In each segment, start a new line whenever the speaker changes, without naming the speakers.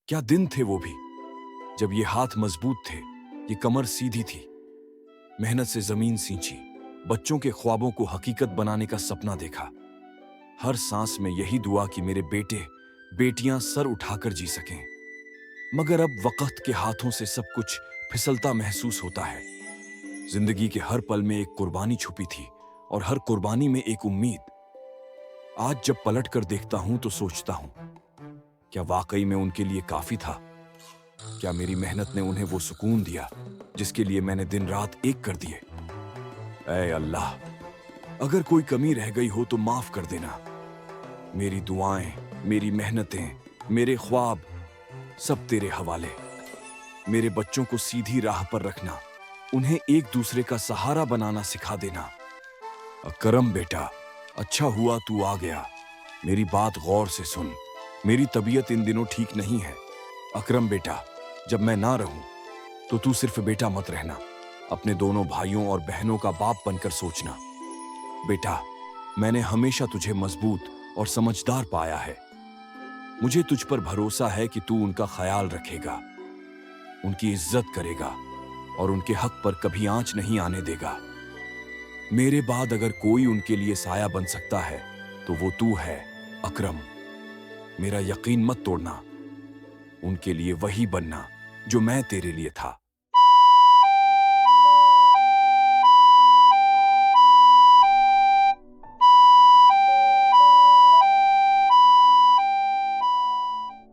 क्या दिन थे वो भी, जब ये हाथ मजबूत थे, ये कमर सीधी थी। मेहनत से जमीन सींची, बच्चों के ख्वाबों को हकीकत बनाने का सपना देखा। हर सांस में यही दुआ कि मेरे बेटे बेटियां सर उठाकर जी सकें। मगर अब वक्त के हाथों से सब कुछ फिसलता महसूस होता है। जिंदगी के हर पल में एक कुर्बानी छुपी थी और हर कुर्बानी में एक उम्मीद। आज जब पलट कर देखता हूं तो सोचता हूं, क्या वाकई में उनके लिए काफी था? क्या मेरी मेहनत ने उन्हें वो सुकून दिया जिसके लिए मैंने दिन रात एक कर दिए? ऐ अल्लाह, अगर कोई कमी रह गई हो तो माफ कर देना। मेरी दुआएं, मेरी मेहनतें, मेरे ख्वाब सब तेरे हवाले। मेरे बच्चों को सीधी राह पर रखना, उन्हें एक दूसरे का सहारा बनाना सिखा देना। अकरम बेटा, अच्छा हुआ तू आ गया। मेरी बात गौर से सुन, मेरी तबीयत इन दिनों ठीक नहीं है। अकरम बेटा, जब मैं ना रहूं तो तू सिर्फ बेटा मत रहना, अपने दोनों भाइयों और बहनों का बाप बनकर सोचना। बेटा, मैंने हमेशा तुझे मजबूत और समझदार पाया है। मुझे तुझ पर भरोसा है कि तू उनका ख्याल रखेगा, उनकी इज्जत करेगा और उनके हक पर कभी आंच नहीं आने देगा। मेरे बाद अगर कोई उनके लिए साया बन सकता है तो वो तू है अकरम। मेरा यकीन मत तोड़ना, उनके लिए वही बनना जो मैं तेरे लिए था।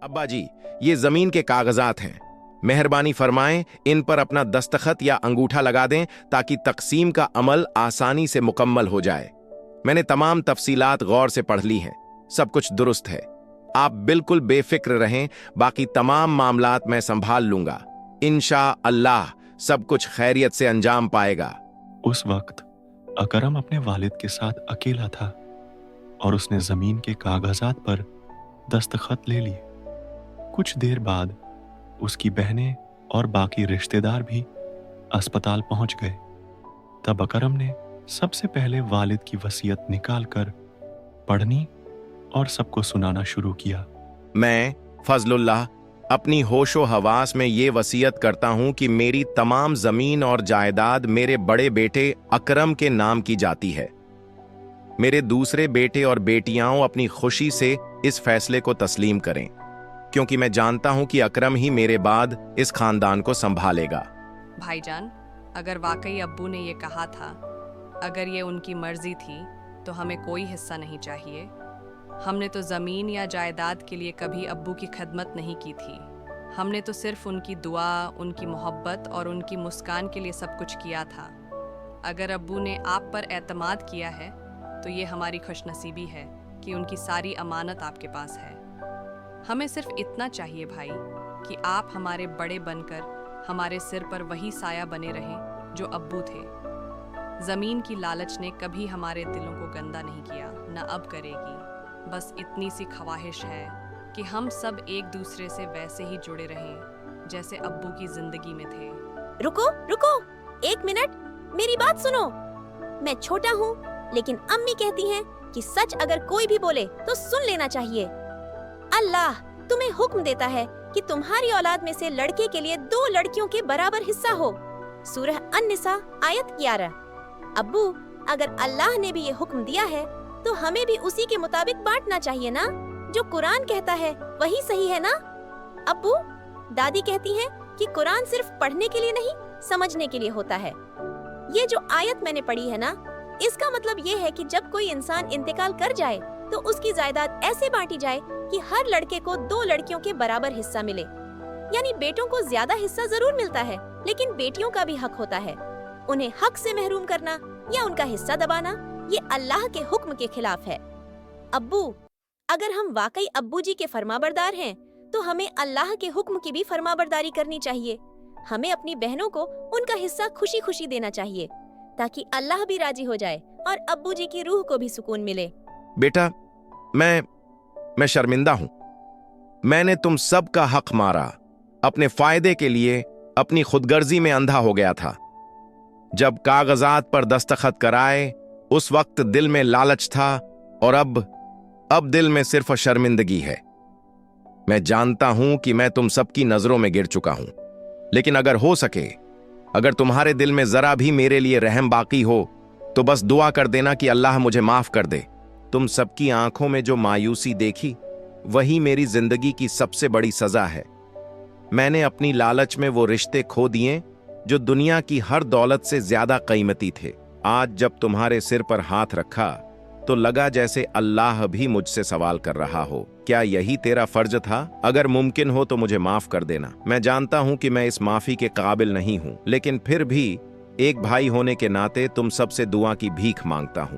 अब्बा जी, ये जमीन के कागजात हैं, मेहरबानी फरमाएं इन पर अपना दस्तखत या अंगूठा लगा दें ताकि तकसीम का अमल आसानी से मुकम्मल हो जाए। मैंने तमाम तफसीलात गौर से पढ़ ली हैं, सब कुछ दुरुस्त है। आप बिल्कुल बेफिक्र रहें, बाकी तमाम मामलात मैं संभाल लूंगा। इंशा अल्लाह सब कुछ खैरियत से अंजाम पाएगा।
उस वक्त अकरम अपने वालिद के साथ अकेला था और उसने जमीन के कागजात पर दस्तखत ले लिए। कुछ देर बाद उसकी बहनें और बाकी रिश्तेदार भी अस्पताल पहुंच गए। तब अकरम ने सबसे पहले वालिद की वसीयत निकालकर पढ़नी और सबको सुनाना शुरू किया।
मैं फजलुल्लाह अपनी होशो हवास में ये वसीयत करता हूं कि मेरी तमाम जमीन और जायदाद मेरे बड़े बेटे अकरम के नाम की जाती है। मेरे दूसरे बेटे और बेटियां अपनी खुशी से इस फैसले को तस्लीम करें, क्योंकि मैं जानता हूं कि अकरम ही मेरे बाद इस खानदान को संभालेगा।
भाईजान, अगर वाकई अब्बू ने ये कहा था, अगर ये उनकी मर्जी थी तो हमें कोई हिस्सा नहीं चाहिए। हमने तो ज़मीन या जायदाद के लिए कभी अब्बू की खिदमत नहीं की थी। हमने तो सिर्फ उनकी दुआ, उनकी मोहब्बत और उनकी मुस्कान के लिए सब कुछ किया था। अगर अब्बू ने आप पर एतमाद किया है तो ये हमारी खुशनसीबी है कि उनकी सारी अमानत आपके पास है। हमें सिर्फ इतना चाहिए भाई कि आप हमारे बड़े बनकर हमारे सिर पर वही साया बने रहें जो अब्बू थे। ज़मीन की लालच ने कभी हमारे दिलों को गंदा नहीं किया, न अब करेगी। बस इतनी सी ख्वाहिश है कि हम सब एक दूसरे से वैसे ही जुड़े रहें जैसे अब्बू की जिंदगी में थे।
रुको रुको, एक मिनट, मेरी बात सुनो। मैं छोटा हूँ, लेकिन अम्मी कहती हैं कि सच अगर कोई भी बोले तो सुन लेना चाहिए। अल्लाह तुम्हें हुक्म देता है कि तुम्हारी औलाद में से लड़के के लिए 2 लड़कियों के बराबर हिस्सा हो। सूरह अन-निसा आयत 11। अब्बू, अगर अल्लाह ने भी ये हुक्म दिया है तो हमें भी उसी के मुताबिक बांटना चाहिए ना। जो कुरान कहता है वही सही है ना। अब्बू, दादी कहती हैं कि कुरान सिर्फ पढ़ने के लिए नहीं, समझने के लिए होता है। ये जो आयत मैंने पढ़ी है ना, इसका मतलब ये है कि जब कोई इंसान इंतकाल कर जाए तो उसकी जायदाद ऐसे बांटी जाए कि हर लड़के को 2 लड़कियों के बराबर हिस्सा मिले। यानी बेटों को ज्यादा हिस्सा जरूर मिलता है, लेकिन बेटियों का भी हक होता है। उन्हें हक से महरूम करना या उनका हिस्सा दबाना, ये अल्लाह के हुक्म के खिलाफ है। अब्बू, अगर हम वाकई अब्बू जी के फरमाबरदार हैं तो हमें अल्लाह के हुक्म की भी फरमाबरदारी करनी चाहिए। हमें अपनी बहनों को उनका हिस्सा खुशी खुशी देना चाहिए ताकि अल्लाह भी राजी हो जाए और अब्बू जी की रूह को भी सुकून मिले।
बेटा, मैं शर्मिंदा हूं। मैंने तुम सब का हक मारा, अपने फायदे के लिए अपनी खुदगर्जी में अंधा हो गया था। जब कागजात पर दस्तखत कराए उस वक्त दिल में लालच था और अब दिल में सिर्फ शर्मिंदगी है। मैं जानता हूं कि मैं तुम सबकी नजरों में गिर चुका हूं, लेकिन अगर हो सके, अगर तुम्हारे दिल में जरा भी मेरे लिए रहम बाकी हो, तो बस दुआ कर देना कि अल्लाह मुझे माफ कर दे। तुम सबकी आंखों में जो मायूसी देखी, वही मेरी जिंदगी की सबसे बड़ी सजा है। मैंने अपनी लालच में वो रिश्ते खो दिए जो दुनिया की हर दौलत से ज्यादा कीमती थे। आज जब तुम्हारे सिर पर हाथ रखा तो लगा जैसे अल्लाह भी मुझसे सवाल कर रहा हो, क्या यही तेरा फर्ज था? अगर मुमकिन हो तो मुझे माफ कर देना। मैं जानता हूं कि मैं इस माफी के काबिल नहीं हूं, लेकिन फिर भी एक भाई होने के नाते तुम सबसे दुआ की भीख मांगता हूं।